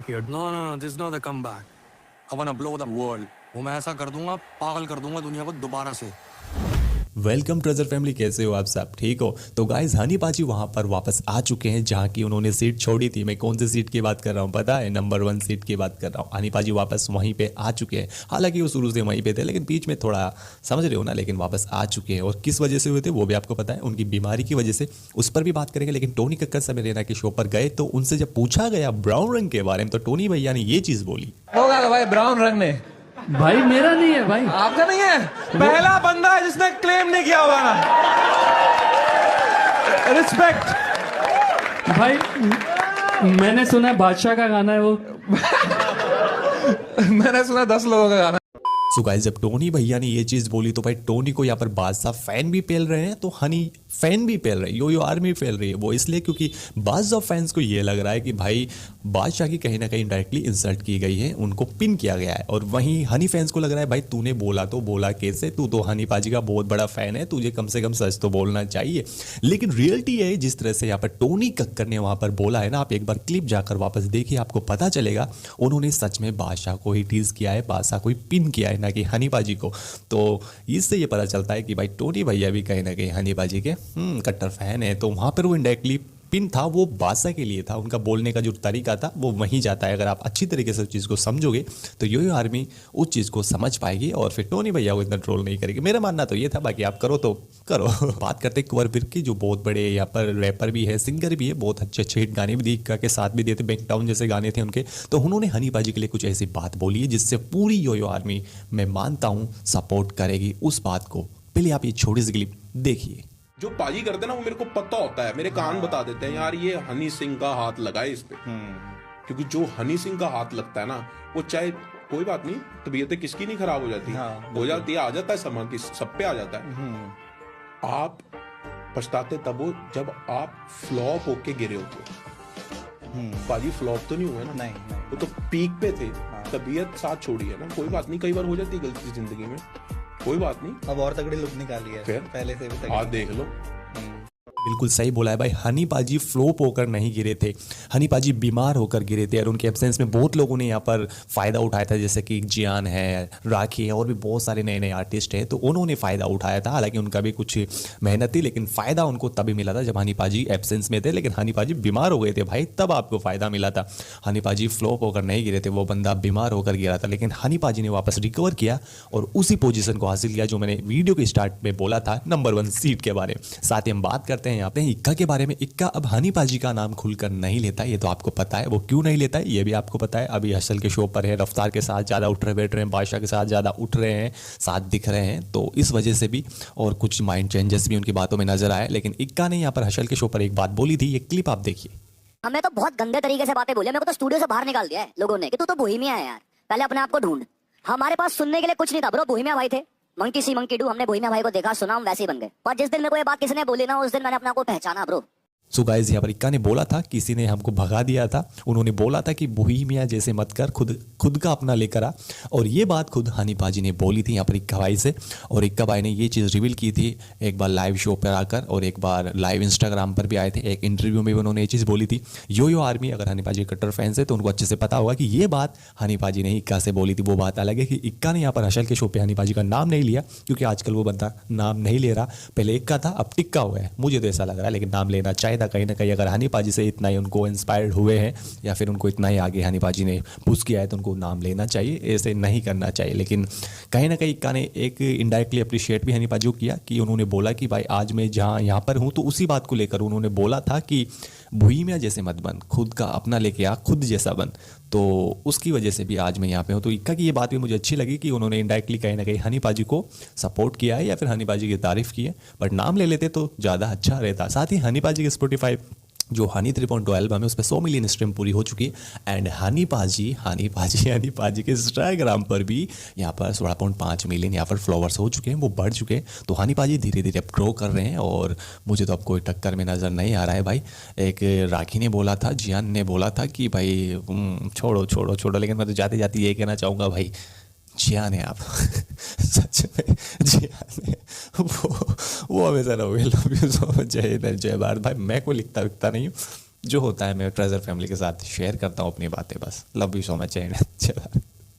disappeared. No, no, no, this is not the comeback. I wanna blow the world. वो मैं ऐसा कर दूंगा, पागल कर दूंगा दुनिया को दोबारा से। वेलकम ट्रेजर फैमिली, कैसे हो आप सब? ठीक हो? तो गाइस हनी पाजी वहाँ पर वापस आ चुके हैं जहाँ की उन्होंने सीट छोड़ी थी। मैं कौन सी सीट की बात कर रहा हूँ पता है? नंबर 1 सीट की बात कर रहा हूँ। हनी पाजी वापस वहीं पे आ चुके हैं। हालांकि वो शुरू से वहीं पे थे, लेकिन बीच में थोड़ा समझ रहे हो ना, लेकिन वापस आ चुके हैं। और किस वजह से हुए थे वो भी आपको पता है, उनकी बीमारी की वजह से। उस पर भी बात करेंगे। लेकिन टोनी कक्कर समय रैना के शो पर गए तो उनसे जब पूछा गया ब्राउन रंग के बारे में, तो टोनी भैया ने ये चीज़ बोली, होगा भाई ब्राउन रंग ने। भाई मेरा नहीं है भाई, आपका नहीं है? पहला बंदा है जिसने क्लेम नहीं किया होगा ना। रिस्पेक्ट भाई मैंने सुना है बादशाह का गाना है वो। मैंने सुना 10 लोगों का गाना। सो गाइस जब टोनी भैया ने ये चीज़ बोली तो भाई टोनी को यहाँ पर बादशाह फैन भी पेल रहे हैं, तो हनी फैन भी पेल रहे हैं, यो आर्मी फैल रही है। वो इसलिए क्योंकि बादशाह फैंस को ये लग रहा है कि भाई बादशाह की कहीं ना कहीं डायरेक्टली इंसल्ट की गई है, उनको पिन किया गया है। और वहीं हनी फैंस को लग रहा है भाई तूने बोला तो बोला कैसे, तू तो हनी पाजी का बहुत बड़ा फैन है, तुझे कम से कम सच तो बोलना चाहिए। लेकिन रियलिटी है जिस तरह से यहाँ पर टोनी कक्कर ने वहाँ पर बोला है ना, आप एक बार क्लिप जाकर वापस देखिए, आपको पता चलेगा उन्होंने सच में बादशाह को ही टीज किया है, बादशाह को ही पिन किया है, ना कि हनी पाजी को। तो इससे ये पता चलता है कि भाई टोनी भैया भी कहीं ना कहीं हनी पाजी के कट्टर फैन है। तो वहाँ पर वो इनडायरेक्टली पिन था, वो बादशाह के लिए था। उनका बोलने का जो तरीका था वो वहीं जाता है। अगर आप अच्छी तरीके से उस चीज़ को समझोगे तो यो आर्मी उस चीज़ को समझ पाएगी और फिर टोनी भैया को इतना ट्रोल नहीं करेगी। मेरा मानना तो ये था, बाकी आप करो तो करो। बात करते हैं कुंवर विर्क की, जो बहुत बड़े यहाँ पर रैपर भी है, सिंगर भी है, बहुत अच्छे अच्छे हिट गाने भी दीपिका के साथ भी दिए थे, बैंक टाउन जैसे गाने थे उनके। तो उन्होंने हनी पाजी के लिए कुछ ऐसी बात बोली है जिससे पूरी यो आर्मी मैं मानता हूँ सपोर्ट करेगी उस बात को। पहले आप ये छोटी सी क्लिप देखिए। जो पाजी करते हैं ना वो मेरे को पता होता है, मेरे कान बता देते हैं यार ये हनी सिंह का हाथ लगा है इस पे। क्योंकि जो हनी सिंह का हाथ लगता है ना, वो चाहे कोई बात नहीं, तबीयतें किसकी नहीं खराब हो जाती, हो जाती है, आ जाता है सामान की, सब पे आ जाता है। आप पछताते तब हो जब आप फ्लॉप होके गिरे होते। पाजी फ्लॉप तो नहीं हुए ना, नहीं वो तो पीक पे थे। तबीयत साथ छोड़ी है ना, कोई बात नहीं, कई बार हो जाती है गलती जिंदगी में, कोई बात नहीं। अब और तगड़ी लुक निकाली है फिर पहले से भी तगड़ी। आज देख लो। बिल्कुल सही बोला है भाई, हनी पाजी फ्लोप होकर नहीं गिरे थे, हनी पाजी बीमार होकर गिरे थे। और उनके एब्सेंस में बहुत लोगों ने यहाँ पर फ़ायदा उठाया था, जैसे कि जियान है, राखी है, और भी बहुत सारे नए नए आर्टिस्ट हैं। तो उन्होंने फ़ायदा उठाया था, हालांकि उनका भी कुछ मेहनत थी, लेकिन फ़ायदा उनको तभी मिला था जब हनी पाजी एब्सेंस में थे। लेकिन हनी पाजी बीमार हो गए थे भाई, तब आपको फ़ायदा मिला था। हनी पाजी फ्लोप होकर नहीं गिरे थे, वो बंदा बीमार होकर गिरा था, लेकिन हनी पाजी ने वापस रिकवर किया और उसी पोजीशन को हासिल किया जो मैंने वीडियो के स्टार्ट में बोला था, नंबर 1 सीट के बारे में। साथ ही हम बात करते हैं यहाँ पे इक्का के बारे में। इक्का अब हनी पाजी का नाम खुलकर नहीं लेता, ये तो आपको पता है। वो क्यों नहीं लेता है ये भी आपको पता है। अभी हसल के शो पर है, रफ्तार के साथ ज़्यादा उठ रहे बैठ रहे हैं, बादशाह के साथ ज़्यादा उठ रहे हैं, साथ दिख रहे हैं, तो इस वजह से भी और कुछ माइंड चेंजेस भी उनकी बातों में नजर आए। लेकिन इक्का ने यहाँ पर हसल के शो पर एक बात बोली थी, ये क्लिप आप देखिए। हमें तो बहुत गंदे तरीके से बातें बोली, मेरे को तो स्टूडियो से बाहर निकाल दिया है लोगों ने कि तू तो बोहेमिया है यार, पहले अपने आप को ढूंढ। हमारे पास सुनने के लिए कुछ नहीं था ब्रो, बोहेमिया भाई थे, मंकी सी मंकी डू, हमने बोहेमिया भाई को देखा सुना, हम वैसे ही बन गए। पर जिस दिन मेरे को ये बात किसी ने बोली ना, उस दिन मैंने अपने आप को पहचाना ब्रो। सो गाइस यहाँ पर इक्का ने बोला था, किसी ने हमको भगा दिया था, उन्होंने बोला था कि बोहेमिया जैसे मत कर, खुद का अपना लेकर आ। और ये बात खुद हनी पाजी ने बोली थी यहाँ पर इक्का भाई से। और इक्का भाई ने ये चीज़ रिवील की थी एक बार लाइव शो पर आकर, और एक बार लाइव इंस्टाग्राम पर भी आए थे, एक इंटरव्यू में भी उन्होंने ये चीज़ बोली थी। यो आर्मी अगर हनी पाजी कट्टर फैंस है तो उनको अच्छे से पता होगा कि ये बात हनी पाजी ने इक्का से बोली थी। वो बात अलग है कि इक्का ने यहाँ पर हसल के शो पर हनी पाजी का नाम नहीं लिया, क्योंकि आजकल वो बंदा नाम नहीं ले रहा। पहले इक्का था, अब टिक्का हुआ है, मुझे तो ऐसा लग रहा है। लेकिन नाम लेना चाहिए था कहीं ना कहीं। अगर हनी पाजी से इतना ही उनको इंस्पायर्ड हुए हैं या फिर उनको इतना ही आगे हनी पाजी ने पुश किया है तो उनको नाम लेना चाहिए, ऐसे नहीं करना चाहिए। लेकिन कहीं ना कहीं इक्का ने एक इनडायरेक्टली अप्रिशिएट भी हनी पाजी को किया कि उन्होंने बोला कि भाई आज मैं जहाँ यहाँ पर हूँ, तो उसी बात को लेकर उन्होंने बोला था कि बोहेमिया जैसे मत बन, खुद का अपना लेके आ, खुद जैसा बन। तो उसकी वजह से भी आज मैं यहाँ पे हूँ। तो इक्का की ये बात भी मुझे अच्छी लगी कि उन्होंने इनडायरेक्टली कहीं ना कहीं हनी पाजी को सपोर्ट किया है या फिर हनी पाजी की तारीफ की है, बट नाम ले लेते तो ज़्यादा अच्छा रहता। साथ ही हनी पाजी के स्पॉटिफाई जो हनी 3.2 एल्बम है उस पर 100 मिलियन स्ट्रीम पूरी हो चुकी है। एंड हनी पाजी के इंस्टाग्राम पर भी यहाँ पर 16.5 मिलियन यहाँ पर फॉलोअर्स हो चुके हैं, वो बढ़ चुके हैं। तो हनी पाजी धीरे धीरे अब ग्रो कर रहे हैं और मुझे तो अब कोई टक्कर में नज़र नहीं आ रहा है भाई। एक राखी ने बोला था, जियान ने बोला था कि भाई छोड़ो, लेकिन मैं तो जाते जाते ये कहना चाहूँगा भाई, जियान है आप सच में जियान है, वो हमेशा रहोगे। लव यू सो मच, जय हिंद जय भारत। भाई मैं कोई लिखता विकता नहीं हूँ, जो होता है मैं ट्रेजर फैमिली के साथ शेयर करता हूँ अपनी बातें बस। Love you so much and